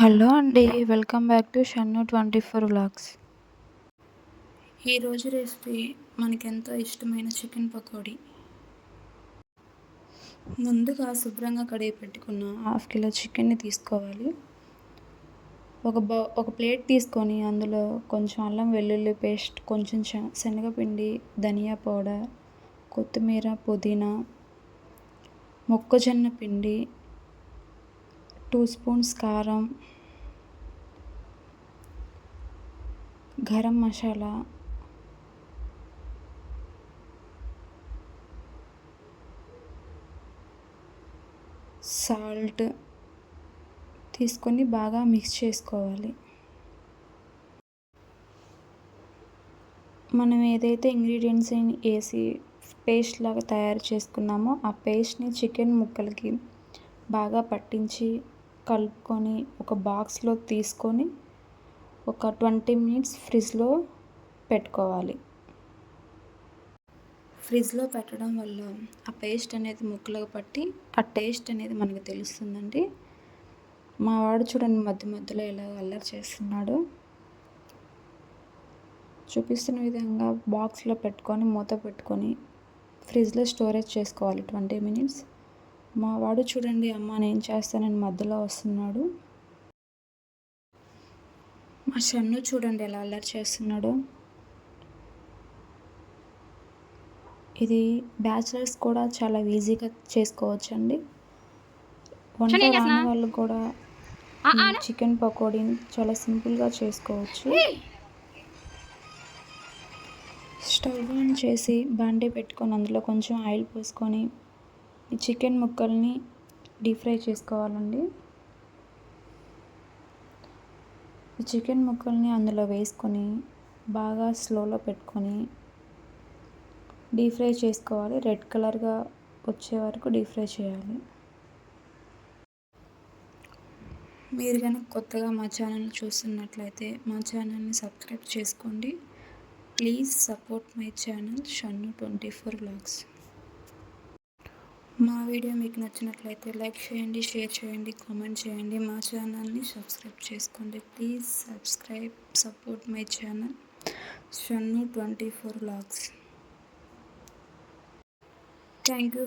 Hello అండి. Welcome back to Shannu 24 vlogs. ఈరోజు recipe మనకెంతో ఇష్టమైన చికెన్ పకోడీ. ముందుగా శుభ్రంగా కడిగి పెట్టుకున్న హాఫ్ కిలో చికెన్ని తీసుకోవాలి. ఒక ప్లేట్ తీసుకొని అందులో కొంచెం అల్లం వెల్లుల్లి పేస్ట్, కొంచెం శనగపిండి, ధనియా పౌడర్, కొత్తిమీర, పుదీనా, మొక్కజొన్న పిండి, 2 స్పూన్స్ కారం, గరం మసాలా, సాల్ట్ తీసుకొని బాగా మిక్స్ చేసుకోవాలి. మనం ఏదైతే ఇంగ్రీడియంట్స్ వేసి పేస్ట్ లాగా తయారు చేసుకున్నామో ఆ పేస్ట్ని చికెన్ ముక్కలకి బాగా పట్టించి కలుపుకొని ఒక బాక్స్లో తీసుకొని ఒక 20 మినిట్స్ ఫ్రిడ్జ్లో పెట్టుకోవాలి. ఫ్రిడ్జ్లో పెట్టడం వల్ల ఆ పేస్ట్ అనేది ముక్కలకు పట్టి ఆ టేస్ట్ అనేది మనకు తెలుస్తుందండి. మా వాడు చూడండి మధ్య మధ్యలో ఎలా అల్లరి చేస్తున్నాడు. చూపిస్తున్న విధంగా బాక్స్లో పెట్టుకొని మూత పెట్టుకొని ఫ్రిడ్జ్లో స్టోరేజ్ చేసుకోవాలి 20 మినిట్స్. మా వాడు చూడండి అమ్మ నేను చేస్తానని మధ్యలో వస్తున్నాడు. మా షన్ను చూడండి ఎలా అల్లరి చేస్తున్నాడు. ఇది బ్యాచిలర్స్ కూడా చాలా ఈజీగా చేసుకోవచ్చండి. వంట రాని వాళ్ళు కూడా ఈ చికెన్ పకోడీని చాలా సింపుల్గా చేసుకోవచ్చు. స్టవ్ ఆన్ చేసి బాండీ పెట్టుకొని అందులో కొంచెం ఆయిల్ పోసుకొని ఈ చికెన్ ముక్కల్ని డీప్ ఫ్రై చేసుకోవాలండి. ఈ చికెన్ ముక్కల్ని అందులో వేసుకొని బాగా స్లోలో పెట్టుకొని డీప్ ఫ్రై చేసుకోవాలి. రెడ్ కలర్గా వచ్చే వరకు డీప్ ఫ్రై చేయాలి. మీరు కనుక కొత్తగా మా ఛానల్ చూస్తున్నట్లయితే మా ఛానల్ని సబ్స్క్రైబ్ చేసుకోండి. Please support my channel Shannu 24 vlogs. మా వీడియో మీకు నచ్చినట్లయితే లైక్ చేయండి, షేర్ చేయండి, కామెంట్ చేయండి. మా ఛానల్ని సబ్స్క్రైబ్ చేసుకోండి. Please subscribe, support my channel Shannu 24 vlogs. Thank you.